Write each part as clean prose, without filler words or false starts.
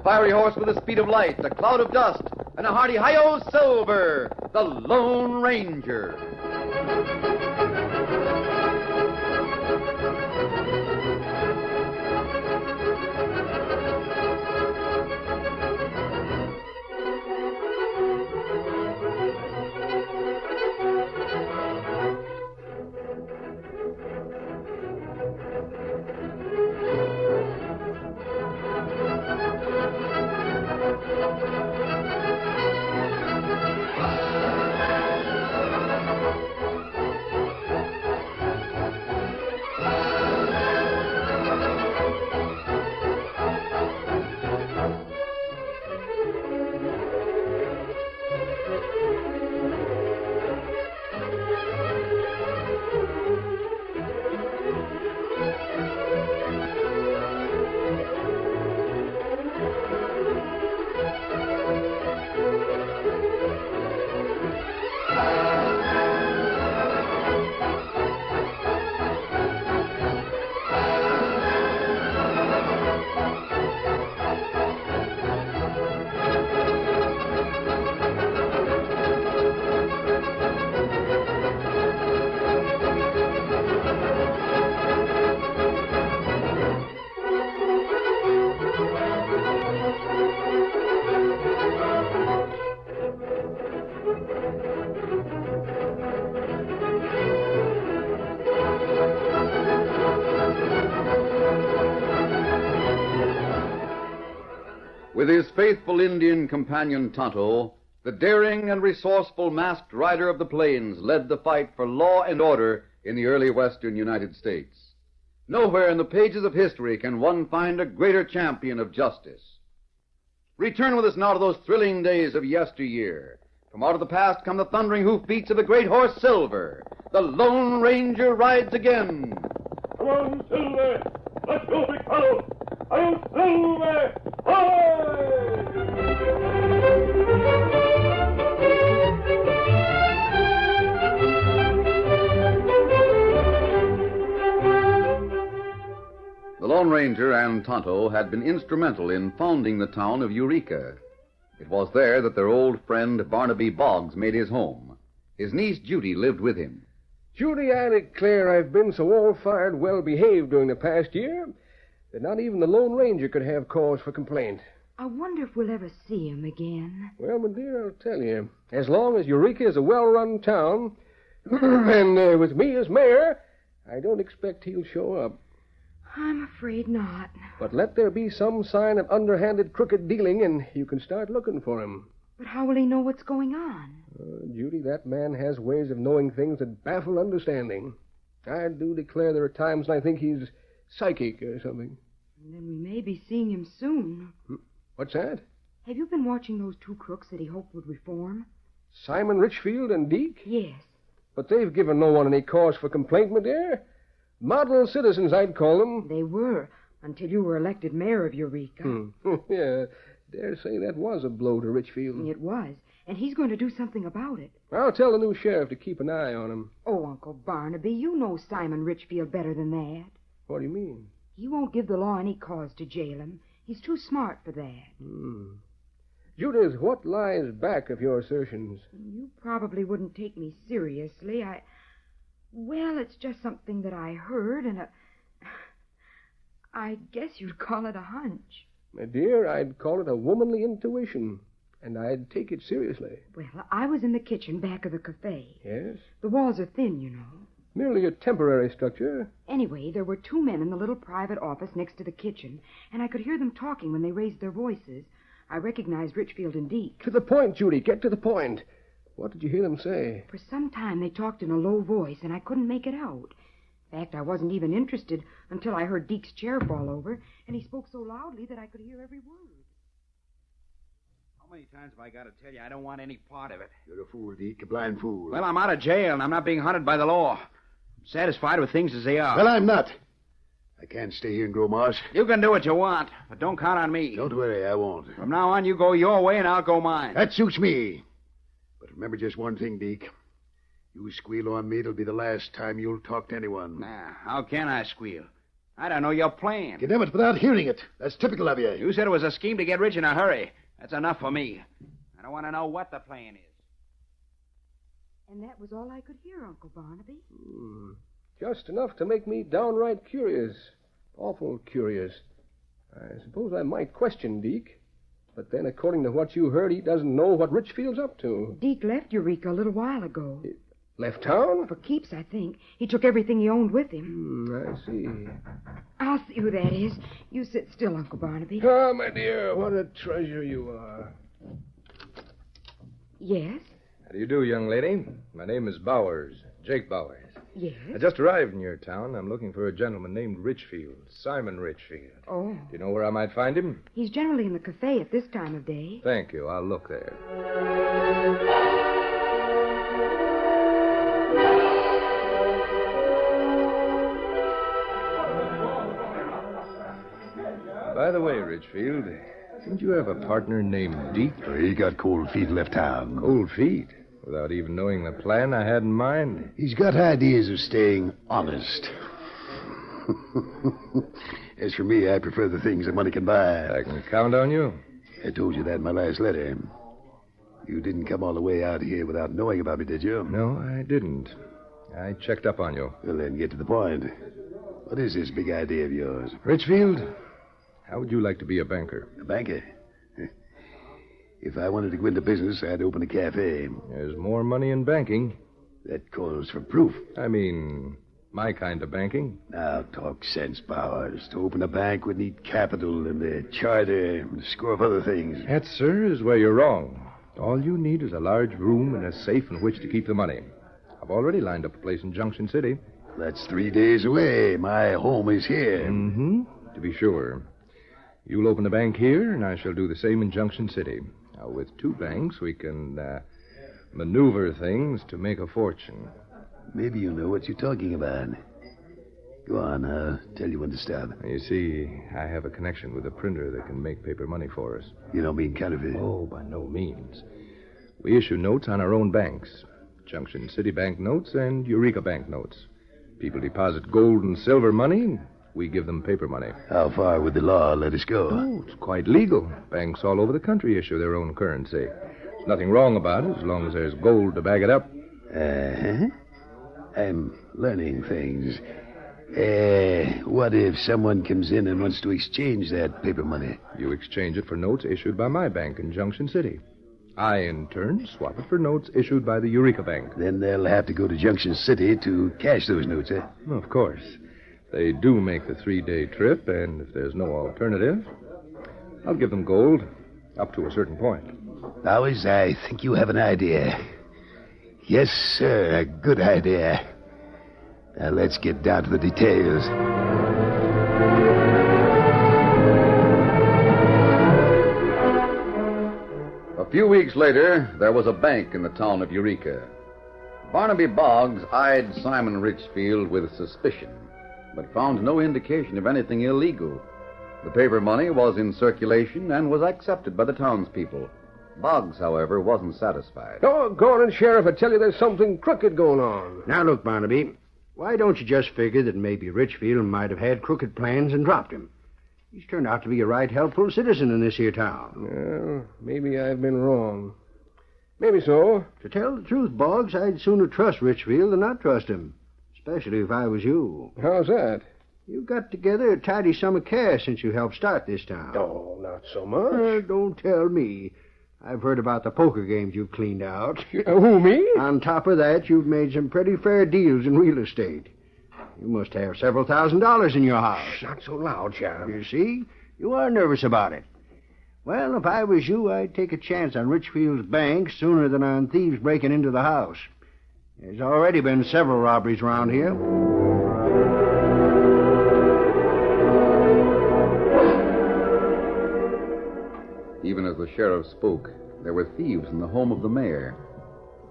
fiery horse with the speed of light, a cloud of dust, and a hearty hi-yo silver, the Lone Ranger. With his faithful Indian companion Tonto, the daring and resourceful masked rider of the plains led the fight for law and order in the early western United States. Nowhere in the pages of history can one find a greater champion of justice. Return with us now to those thrilling days of yesteryear. From out of the past come the thundering hoofbeats of the great horse Silver. The Lone Ranger rides again. Come on, Silver! Let's go, big fellow! I'm Silver! The Lone Ranger and Tonto had been instrumental in founding the town of Eureka. It was there that their old friend Barnaby Boggs made his home. His niece Judy lived with him. Judy, I declare I've been so all-fired well-behaved during the past year that not even the Lone Ranger could have cause for complaint. I wonder if we'll ever see him again. Well, my dear, I'll tell you. As long as Eureka is a well-run town, and with me as mayor, I don't expect he'll show up. I'm afraid not. But let there be some sign of underhanded, crooked dealing, and you can start looking for him. But how will he know what's going on? Judy, that man has ways of knowing things that baffle understanding. I do declare there are times when I think he's psychic or something. And then we may be seeing him soon. What's that? Have you been watching those two crooks that he hoped would reform? Simon Richfield and Deke? Yes. But they've given no one any cause for complaint, my dear. Model citizens, I'd call them. They were, until you were elected mayor of Eureka. Yeah, dare say that was a blow to Richfield. It was, and he's going to do something about it. I'll tell the new sheriff to keep an eye on him. Oh, Uncle Barnaby, you know Simon Richfield better than that. What do you mean? He won't give the law any cause to jail him. He's too smart for that. Judith, what lies back of your assertions? You probably wouldn't take me seriously. Well, it's just something that I heard, and I guess you'd call it a hunch. My dear, I'd call it a womanly intuition, and I'd take it seriously. Well, I was in the kitchen back of the cafe. Yes? The walls are thin, you know. Merely a temporary structure. Anyway, there were two men in the little private office next to the kitchen, and I could hear them talking when they raised their voices. I recognized Richfield and Deke. To the point, Judy. Get to the point. What did you hear them say? For some time, they talked in a low voice, and I couldn't make it out. In fact, I wasn't even interested until I heard Deke's chair fall over, and he spoke so loudly that I could hear every word. How many times have I got to tell you I don't want any part of it? You're a fool, Deke, a blind fool. Well, I'm out of jail, and I'm not being hunted by the law. I'm satisfied with things as they are. Well, I'm not. I can't stay here and grow moss. You can do what you want, but don't count on me. Don't worry, I won't. From now on, you go your way, and I'll go mine. That suits me. But remember just one thing, Deke. You squeal on me, it'll be the last time you'll talk to anyone. Nah, how can I squeal? I don't know your plan. Condemn it without hearing it. That's typical of you. You said it was a scheme to get rich in a hurry. That's enough for me. I don't want to know what the plan is. And that was all I could hear, Uncle Barnaby. Just enough to make me downright curious. Awful curious. I suppose I might question Deke. But then, according to what you heard, he doesn't know what Richfield's up to. Deke left Eureka a little while ago. Left town? For keeps, I think. He took everything he owned with him. I see. I'll see who that is. You sit still, Uncle Barnaby. Ah, my dear, what a treasure you are. Yes? How do you do, young lady? My name is Bowers, Jake Bowers. Yes? I just arrived in your town. I'm looking for a gentleman named Richfield, Simon Richfield. Oh. Do you know where I might find him? He's generally in the cafe at this time of day. Thank you. I'll look there. By the way, Richfield, didn't you have a partner named Deke? He got cold feet and left town. Cold feet? Without even knowing the plan I had in mind? He's got ideas of staying honest. As for me, I prefer the things that money can buy. I can count on you. I told you that in my last letter. You didn't come all the way out here without knowing about me, did you? No, I didn't. I checked up on you. Well, then, get to the point. What is this big idea of yours? Richfield, how would you like to be a banker? A banker? If I wanted to go into business, I'd open a cafe. There's more money in banking. That calls for proof. I mean, my kind of banking. Now, talk sense, Bowers. To open a bank would need capital and a charter and a score of other things. That, sir, is where you're wrong. All you need is a large room and a safe in which to keep the money. I've already lined up a place in Junction City. That's 3 days away. My home is here. Mm-hmm. To be sure. You'll open a bank here, and I shall do the same in Junction City. Now, with 2 banks, we can maneuver things to make a fortune. Maybe you know what you're talking about. Go on, I'll tell you when to stop. You see, I have a connection with a printer that can make paper money for us. You don't mean counterfeit? Oh, by no means. We issue notes on our own banks. Junction City Bank notes and Eureka Bank notes. People deposit gold and silver money. We give them paper money. How far would the law let us go? Oh, it's quite legal. Banks all over the country issue their own currency. There's nothing wrong about it as long as there's gold to back it up. Uh-huh. I'm learning things. What if someone comes in and wants to exchange that paper money? You exchange it for notes issued by my bank in Junction City. I, in turn, swap it for notes issued by the Eureka Bank. Then they'll have to go to Junction City to cash those notes, eh? Of course. They do make the 3-day trip, and if there's no alternative, I'll give them gold up to a certain point. Bowers, I think you have an idea. Yes, sir, a good idea. Now, let's get down to the details. A few weeks later, there was a bank in the town of Eureka. Barnaby Boggs eyed Simon Richfield with suspicion, but found no indication of anything illegal. The paper money was in circulation and was accepted by the townspeople. Boggs, however, wasn't satisfied. Doggone it, Sheriff, I tell you there's something crooked going on. Now, look, Barnaby, why don't you just figure that maybe Richfield might have had crooked plans and dropped him? He's turned out to be a right helpful citizen in this here town. Well, maybe I've been wrong. Maybe so. To tell the truth, Boggs, I'd sooner trust Richfield than not trust him, especially if I was you. How's that? You got together a tidy sum of cash since you helped start this town. Oh, not so much. Don't tell me. I've heard about the poker games you've cleaned out. Who, me? On top of that, you've made some pretty fair deals in real estate. You must have several $1,000s in your house. Not so loud, Sheriff. You see? You are nervous about it. Well, if I was you, I'd take a chance on Richfield's bank sooner than on thieves breaking into the house. There's already been several robberies around here. Even as the sheriff spoke, there were thieves in the home of the mayor.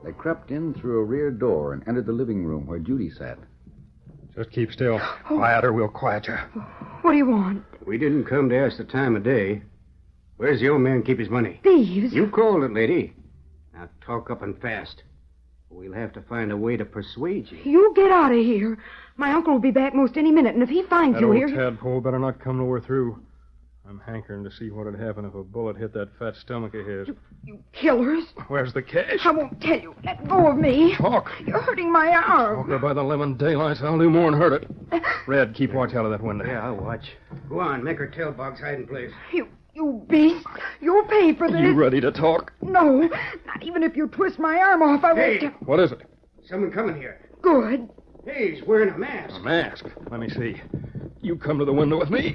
They crept in through a rear door and entered the living room where Judy sat. Just keep still. Quieter, we'll quiet you. What do you want? We didn't come to ask the time of day. Where's the old man keep his money? Thieves? You called it, lady. Now talk up and fast. We'll have to find a way to persuade you. You get out of here. My uncle will be back most any minute, and if he finds That you old here... tadpole better not come nowhere through. I'm hankering to see what'd happen if a bullet hit that fat stomach of his. You killers. Where's the cash? I won't tell you. Let go of me. Talk. You're hurting my arm. Walker, by the lemon daylights, I'll do more than hurt it. Red, keep watch out of that window. Yeah, I'll watch. Go on, make her tail box hide in place. You beast. You'll pay for this. You ready to talk? No. Not even if you twist my arm off, I Hey. won't... What is it? Someone coming here. Good. Hey, he's wearing a mask. A mask. Let me see. You come to the window with me.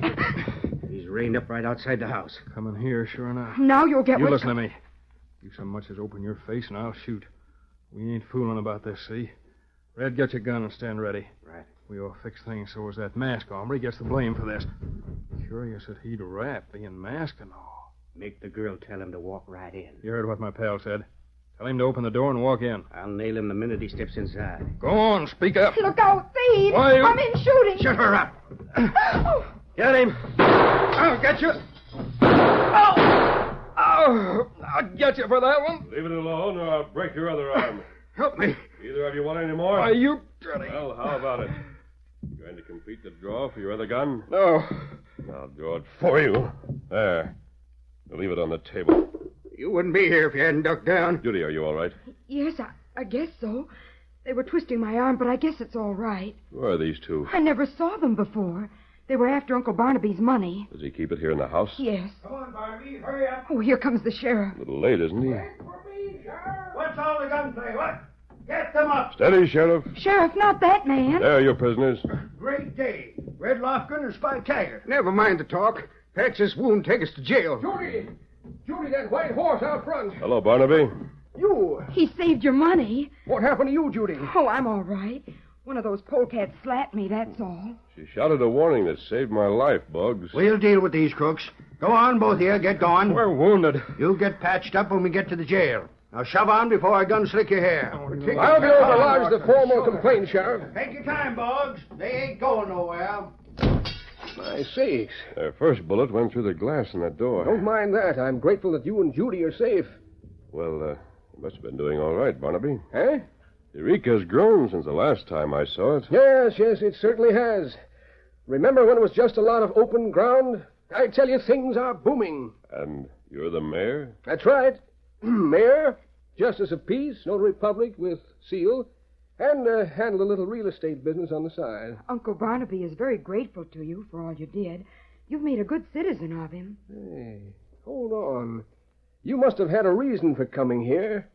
He's reined up right outside the house. Coming here, sure enough. Now you'll get You what... listen to me. You so much as open your face and I'll shoot. We ain't fooling about this, see? Red, get your gun and stand ready. Right. We all fix things so as that mask hombre gets the blame for this. Curious that he'd rap, being masked and all. Make the girl tell him to walk right in. You heard what my pal said. Tell him to open the door and walk in. I'll nail him the minute he steps inside. Go on, speak up. Look out, thief! Why, you- I'm in shooting. Shut her up. Oh. Get him. I'll get you. Oh! I'll get you for that one. Leave it alone, or I'll break your other arm. Help me. Either of you want any more? Why, you dirty. Well, how about it? You going to complete the draw for your other gun? No. I'll draw it for you. There. Now leave it on the table. You wouldn't be here if you hadn't ducked down. Judy, are you all right? Yes, I guess so. They were twisting my arm, but I guess it's all right. Who are these two? I never saw them before. They were after Uncle Barnaby's money. Does he keep it here in the house? Yes. Come on, Barbie. Hurry up. Oh, here comes the sheriff. A little late, isn't he? For me, Sheriff. What's all the gunplay? What? Get them up. Steady, Sheriff. Sheriff, not that man. There are your prisoners. Great day. Red Lofgren and Spy Tiger. Never mind the talk. Patch this wound, take us to jail. Judy! Judy, that white horse out front. Hello, Barnaby. You! He saved your money. What happened to you, Judy? Oh, I'm all right. One of those polecats slapped me, that's all. She shouted a warning that saved my life, Bugs. We'll deal with these crooks. Go on, both of you. Get going. We're wounded. You'll get patched up when we get to the jail. Now shove on before I gun slick your hair. I'll be over to lodge the formal complaint, Sheriff. Take your time, Boggs. They ain't going nowhere. My sakes. Their first bullet went through the glass in that door. Don't mind that. I'm grateful that you and Judy are safe. Well, you must have been doing all right, Barnaby. Eh? Eureka's grown since the last time I saw it. Yes, it certainly has. Remember when it was just a lot of open ground? I tell you, things are booming. And you're the mayor? That's right. Mayor, Justice of Peace, Notary Public with seal, and handle a little real estate business on the side. Uncle Barnaby is very grateful to you for all you did. You've made a good citizen of him. Hey, hold on. You must have had a reason for coming here.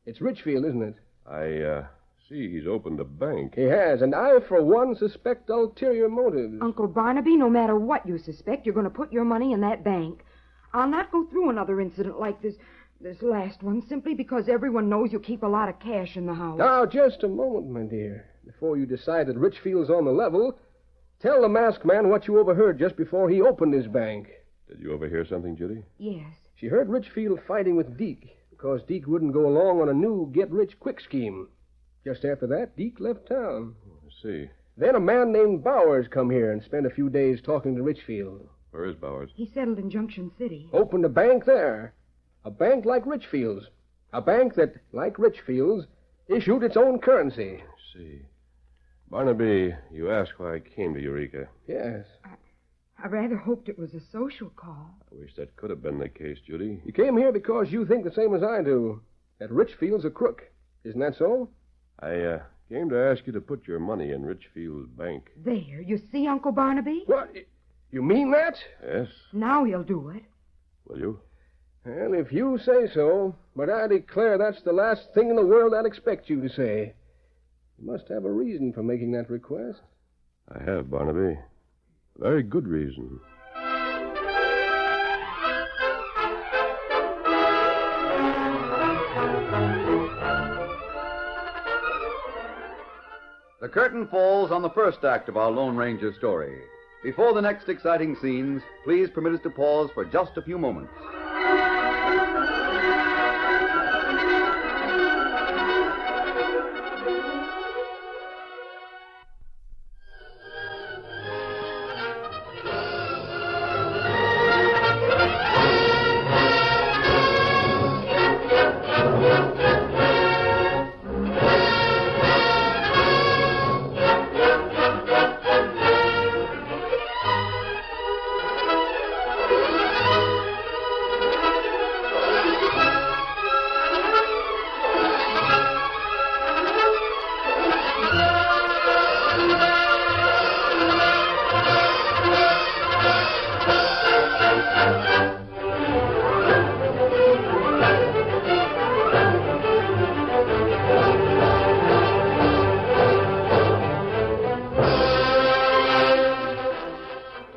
It's Richfield, isn't it? I see he's opened a bank. He has, and I, for one, suspect ulterior motives. Uncle Barnaby, no matter what you suspect, you're going to put your money in that bank. I'll not go through another incident like this last one, simply because everyone knows you keep a lot of cash in the house. Now, just a moment, my dear. Before you decide that Richfield's on the level, tell the masked man what you overheard just before he opened his bank. Did you overhear something, Judy? Yes. She heard Richfield fighting with Deke because Deke wouldn't go along on a new get-rich-quick scheme. Just after that, Deke left town. I see. Then a man named Bowers come here and spent a few days talking to Richfield. Where is Bowers? He settled in Junction City. Opened a bank there. A bank like Richfield's. A bank that, like Richfield's, issued its own currency. I see. Barnaby, you asked why I came to Eureka. Yes. I rather hoped it was a social call. I wish that could have been the case, Judy. You came here because you think the same as I do, that Richfield's a crook. Isn't that so? I came to ask you to put your money in Richfield's bank. There, you see, Uncle Barnaby? What? You mean that? Yes. Now he'll do it. Will you? Well, if you say so, but I declare that's the last thing in the world I'd expect you to say. You must have a reason for making that request. I have, Barnaby. A very good reason. The curtain falls on the first act of our Lone Ranger story. Before the next exciting scenes, please permit us to pause for just a few moments.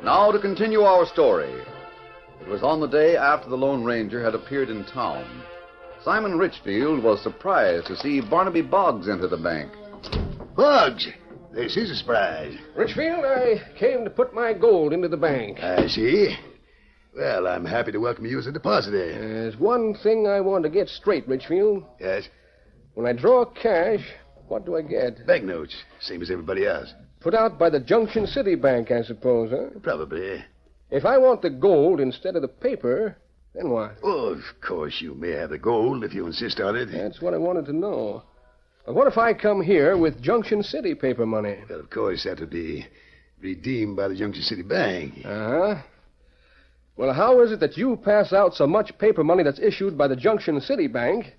Now to continue our story. It was on the day after the Lone Ranger had appeared in town. Simon Richfield was surprised to see Barnaby Boggs enter the bank. Boggs, this is a surprise. Richfield, I came to put my gold into the bank. I see. Well, I'm happy to welcome you as a depositor. There's one thing I want to get straight, Richfield. Yes? When I draw cash, what do I get? Banknotes, same as everybody else. Put out by the Junction City Bank, I suppose, huh? Probably. If I want the gold instead of the paper, then what? Oh, of course, you may have the gold if you insist on it. That's what I wanted to know. But what if I come here with Junction City paper money? Well, of course, that would be redeemed by the Junction City Bank. Uh-huh. Well, how is it that you pass out so much paper money that's issued by the Junction City Bank,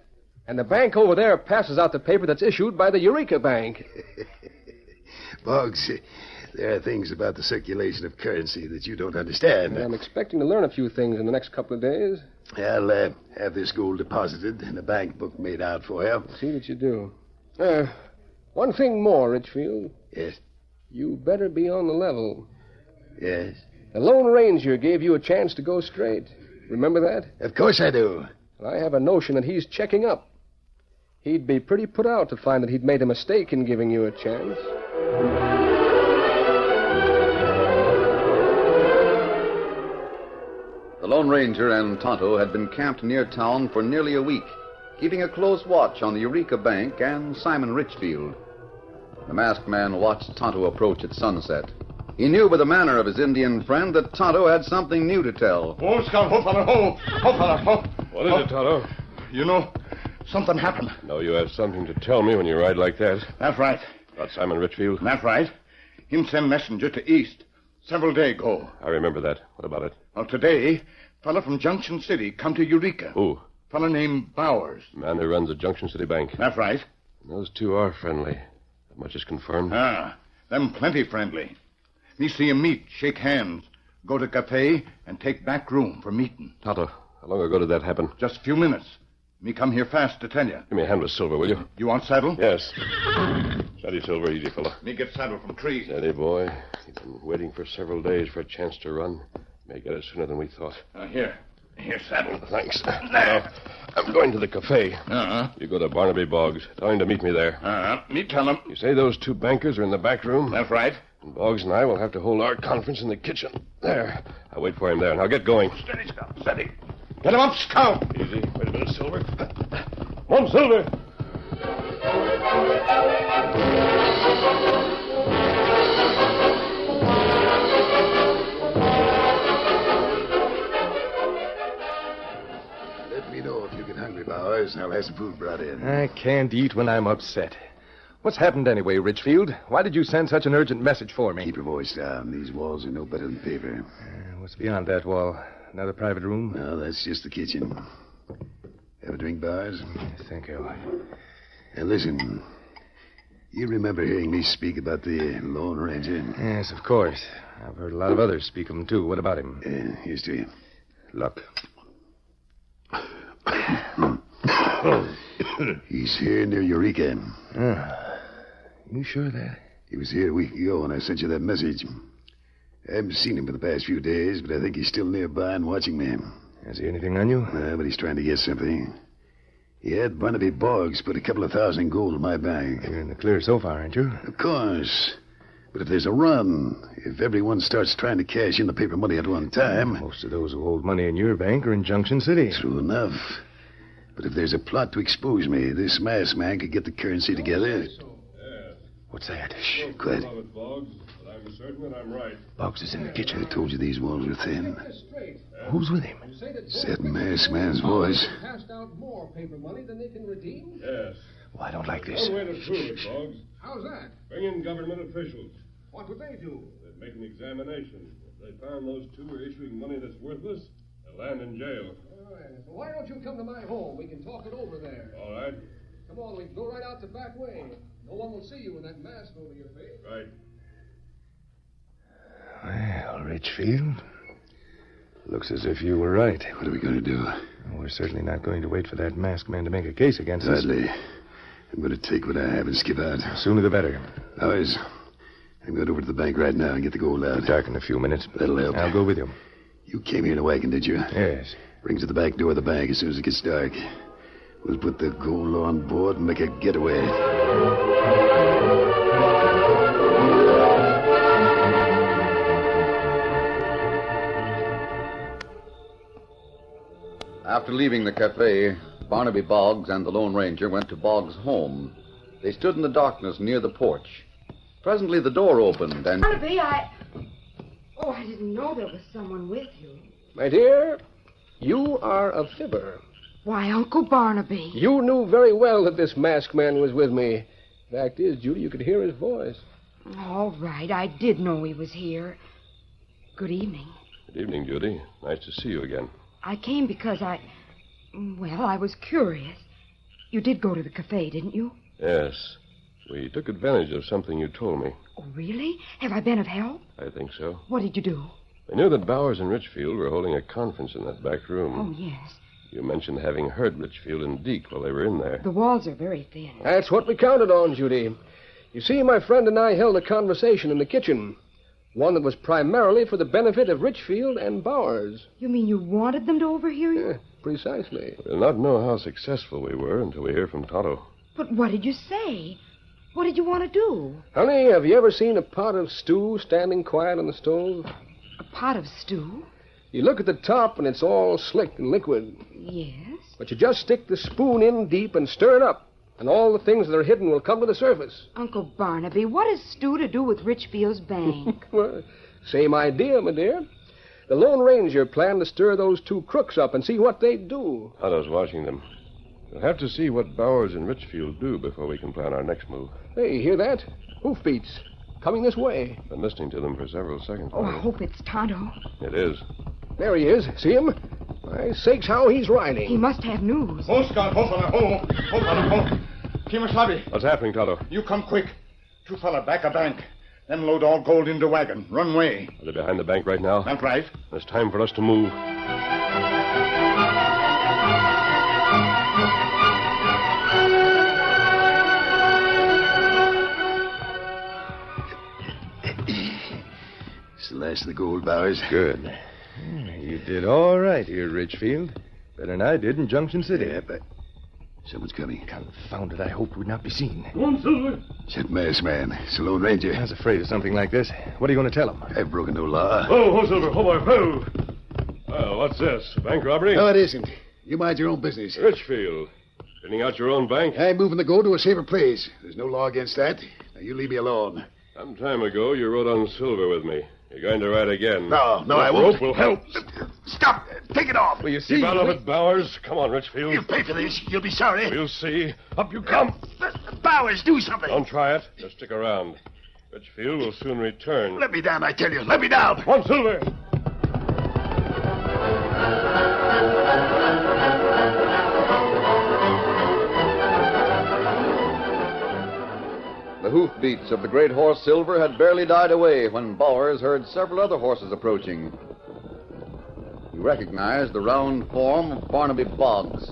and the bank over there passes out the paper that's issued by the Eureka Bank? Boggs, there are things about the circulation of currency that you don't understand. I'm expecting to learn a few things in the next couple of days. I'll have this gold deposited and a bank book made out for you. See that you do. One thing more, Richfield. Yes? You better be on the level. Yes? The Lone Ranger gave you a chance to go straight. Remember that? Of course I do. I have a notion that he's checking up. He'd be pretty put out to find that he'd made a mistake in giving you a chance. The Lone Ranger and Tonto had been camped near town for nearly a week, keeping a close watch on the Eureka Bank and Simon Richfield. The masked man watched Tonto approach at sunset. He knew by the manner of his Indian friend that Tonto had something new to tell. Oh, Scout, ho, fella, ho. Ho, fella, ho. What is it, Tonto? You know, something happened. No, you have something to tell me when you ride like that. That's right. About Simon Richfield? That's right. Him send messenger to East several day ago. I remember that. What about it? Well, today, fella from Junction City come to Eureka. Who? Fella named Bowers. Man who runs the Junction City Bank. That's right. Those two are friendly. That much is confirmed. Them plenty friendly. Me see 'em meet, shake hands, go to cafe, and take back room for meeting. Tonto, how long ago did that happen? Just a few minutes. Me come here fast to tell you. Give me a hand with Silver, will you? You want saddle? Yes. Steady, Silver. Easy, fella. Me get saddle from tree. Steady, boy. He's been waiting for several days for a chance to run. May get it sooner than we thought. Here, saddle. Thanks. Now, I'm going to the cafe. You go to Barnaby Boggs. Tell him to meet me there. Me tell him. You say those two bankers are in the back room? That's right. And Boggs and I will have to hold our conference in the kitchen. There. I'll wait for him there, and I'll get going. Steady, Scout, steady. Get him up, Scout. Easy. Wait a minute, Silver. Come on, Silver. Let me know if you get hungry, Bowers, and I'll have some food brought in. I can't eat when I'm upset. What's happened anyway, Richfield? Why did you send such an urgent message for me? Keep your voice down. These walls are no better than paper. What's beyond that wall? Another private room? No, that's just the kitchen. Have a drink, Bowers? Thank you. Now, listen. You remember hearing me speak about the Lone Ranger? Yes, of course. I've heard a lot of others speak of him, too. What about him? Here's to you. Luck. He's here near Eureka. You sure of that? He was here a week ago when I sent you that message. I haven't seen him for the past few days, but I think he's still nearby and watching me. Has he anything on you? But he's trying to get something. He had Barnaby Boggs put a couple of thousand gold in my bank. You're in the clear so far, aren't you? Of course. But if there's a run, if everyone starts trying to cash in the paper money at one time... Most of those who hold money in your bank are in Junction City. True enough. But if there's a plot to expose me, this masked man could get the currency together. What's that? Shh, quiet. I'm certain that I'm right. Boggs is in the kitchen. I told you these walls were thin. Who's with him? It's that masked man's voice. Passed out more paper money than they can redeem? Yes. Well, I don't like this. One way to prove it, Boggs. How's that? Bring in government officials. What would they do? They'd make an examination. If they found those two were issuing money that's worthless, they'll land in jail. All right. So why don't you come to my home? We can talk it over there. All right. Come on, we can go right out the back way. No one will see you with that mask over your face. Right. Well, Richfield, looks as if you were right. What are we going to do? We're certainly not going to wait for that masked man to make a case against us. Gladly. I'm going to take what I have and skip out. The sooner the better. Boys, I'm going over to the bank right now and get the gold out. It'll dark in a few minutes. That'll help. I'll go with you. You came here in a wagon, did you? Yes. Bring to the back door of the bank as soon as it gets dark. We'll put the gold on board and make a getaway. After leaving the cafe, Barnaby Boggs and the Lone Ranger went to Boggs' home. They stood in the darkness near the porch. Presently, the door opened, and... Barnaby, Oh, I didn't know there was someone with you. My dear, you are a fibber. Why, Uncle Barnaby. You knew very well that this masked man was with me. Fact is, Judy, you could hear his voice. All right, I did know he was here. Good evening. Good evening, Judy. Nice to see you again. I came because I was curious. You did go to the cafe, didn't you? Yes. We took advantage of something you told me. Oh, really? Have I been of help? I think so. What did you do? I knew that Bowers and Richfield were holding a conference in that back room. Oh, yes. You mentioned having heard Richfield and Deke while they were in there. The walls are very thin. That's what we counted on, Judy. You see, my friend and I held a conversation in the kitchen. One that was primarily for the benefit of Richfield and Bowers. You mean you wanted them to overhear you? Yeah, precisely. We'll not know how successful we were until we hear from Tonto. But what did you say? What did you want to do? Honey, have you ever seen a pot of stew standing quiet on the stove? A pot of stew? You look at the top and it's all slick and liquid. Yes. But you just stick the spoon in deep and stir it up, and all the things that are hidden will come to the surface. Uncle Barnaby, what has stew to do with Richfield's bank? Well, same idea, my dear. The Lone Ranger planned to stir those two crooks up and see what they'd do. Tonto's watching them. We'll have to see what Bowers and Richfield do before we can plan our next move. Hey, hear that? Hoofbeats. Coming this way. Been listening to them for several seconds. Oh, I hope it's Tonto. It is. There he is. See him? My sakes, how he's riding. He must have news. What's happening, Tonto? You come quick. Two fella back a bank. Then load all gold into wagon. Run way. Are they behind the bank right now? That's right. It's time for us to move. It's the last of the gold, Bowers. Good. You did all right here, Richfield. Better than I did in Junction City. Yeah, but someone's coming. Confound it, I hoped we'd not be seen. It's that masked man. It's the Lone Ranger. I was afraid of something like this. What are you going to tell him? I've broken no law. Oh, Silver. Oh, boy, whoa. Well, what's this? Bank robbery? No, it isn't. You mind your own business. Richfield. Cleaning out your own bank? I'm moving the gold to a safer place. There's no law against that. Now, you leave me alone. Some time ago, you rode on Silver with me. You're going to ride again. No, I That won't. rope will help. Stop! Take it off! Well, you see... Keep out of it, Bowers. Come on, Richfield. You'll pay for this. You'll be sorry. We'll see. Up you come. Bowers, do something. Don't try it. Just stick around. Richfield will soon return. Let me down, I tell you. Let me down. One, Silver. The hoofbeats of the great horse Silver had barely died away when Bowers heard several other horses approaching. He recognized the round form of Barnaby Boggs.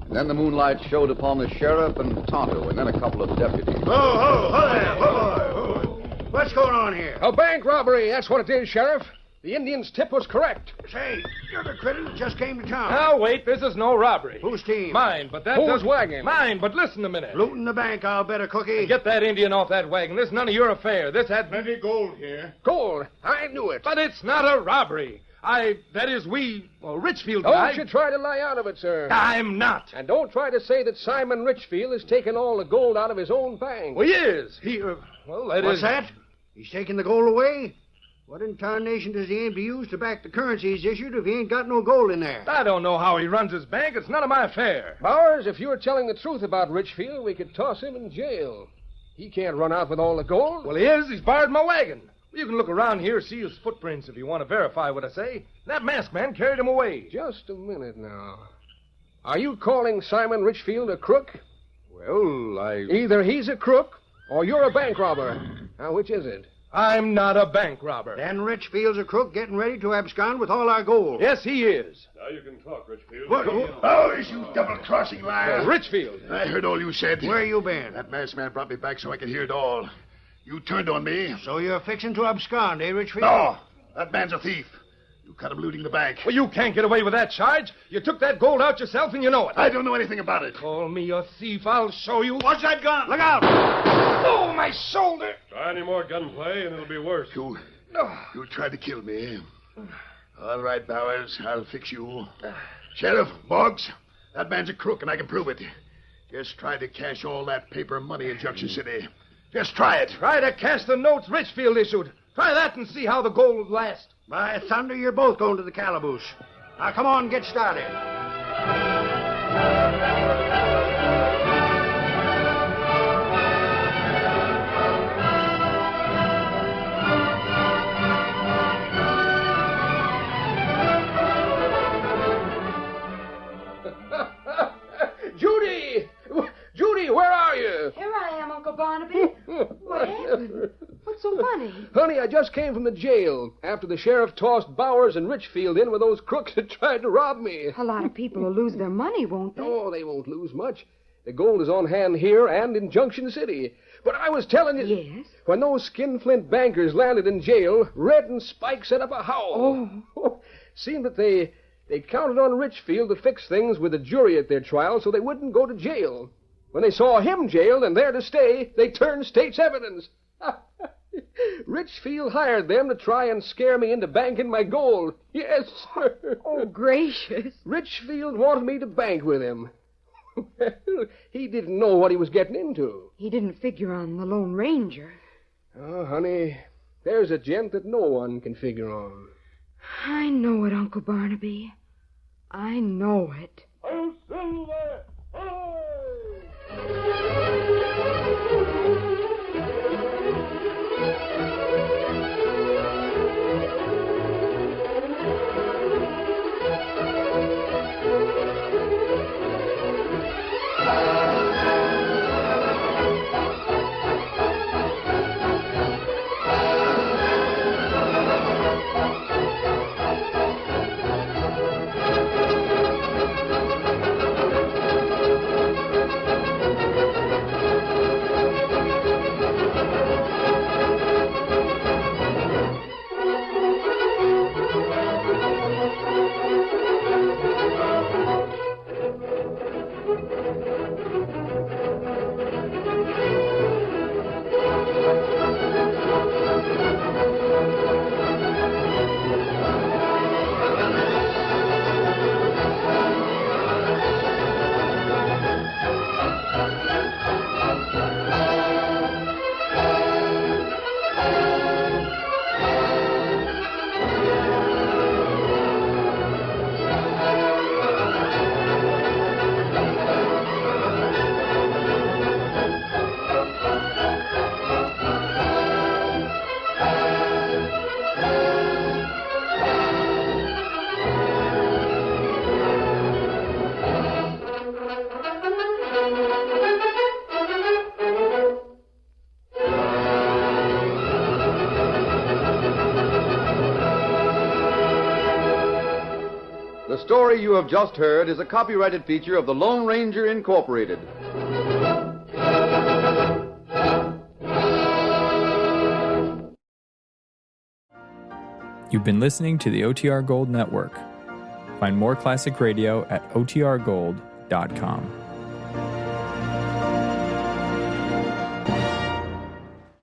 And then the moonlight showed upon the sheriff and Tonto, and then a couple of deputies. Ho there. Whoa. What's going on here? A bank robbery, that's what it is, Sheriff. The Indian's tip was correct. Say, you're the critter that just came to town. Now, wait, this is no robbery. Whose team? Mine, but that Whose doesn't... wagon? Mine, but listen a minute. Looting the bank, I'll bet a cookie. Get that Indian off that wagon. This is none of your affair. This had... Plenty gold here. Gold. I knew it. But it's not a robbery. Richfield and I... Don't you try to lie out of it, sir. I'm not. And don't try to say that Simon Richfield has taken all the gold out of his own bank. Well, he is. What's that? He's taking the gold away? What in tarnation does he aim to use to back the currency he's issued if he ain't got no gold in there? I don't know how he runs his bank. It's none of my affair. Bowers, if you were telling the truth about Richfield, we could toss him in jail. He can't run out with all the gold. Well, he is. He's borrowed my wagon. You can look around here, see his footprints if you want to verify what I say. That masked man carried him away. Just a minute now. Are you calling Simon Richfield a crook? Well, Either he's a crook or you're a bank robber. Now, which is it? I'm not a bank robber. Then Richfield's a crook getting ready to abscond with all our gold. Yes, he is. Now you can talk, Richfield. Bowers, you double-crossing liar. Richfield. I heard all you said. Where you been? That masked man brought me back so I could hear it all. You turned on me. So you're fixing to abscond, eh, Richfield? No, that man's a thief. You caught him looting the bank. Well, you can't get away with that charge. You took that gold out yourself, and you know it. I don't know anything about it. Call me a thief. I'll show you. Watch that gun. Look out. Oh, my shoulder. Try any more gunplay, and it'll be worse. You tried to kill me, eh? All right, Bowers, I'll fix you. Sheriff, Boggs, that man's a crook, and I can prove it. Just try to cash all that paper money in Junction City. Just try it. Try to cash the notes Richfield issued. Try that and see how the gold will last. By thunder, you're both going to the calaboose. Now, come on, get started. Judy! Judy, where are you? Here I am, Uncle Barnaby. What happened? What's so funny? Honey, I just came from the jail after the sheriff tossed Bowers and Richfield in with those crooks that tried to rob me. A lot of people will lose their money, won't they? Oh, they won't lose much. The gold is on hand here and in Junction City. But I was telling you... Yes? When those skinflint bankers landed in jail, Red and Spike set up a howl. Oh. Seemed that they counted on Richfield to fix things with the jury at their trial so they wouldn't go to jail. When they saw him jailed and there to stay, they turned state's evidence. Richfield hired them to try and scare me into banking my gold. Yes, sir. Oh, gracious. Richfield wanted me to bank with him. Well, he didn't know what he was getting into. He didn't figure on the Lone Ranger. Oh, honey, there's a gent that no one can figure on. I know it, Uncle Barnaby. I know it. The story you have just heard is a copyrighted feature of the Lone Ranger Incorporated. You've been listening to the OTR Gold Network. Find more classic radio at otrgold.com.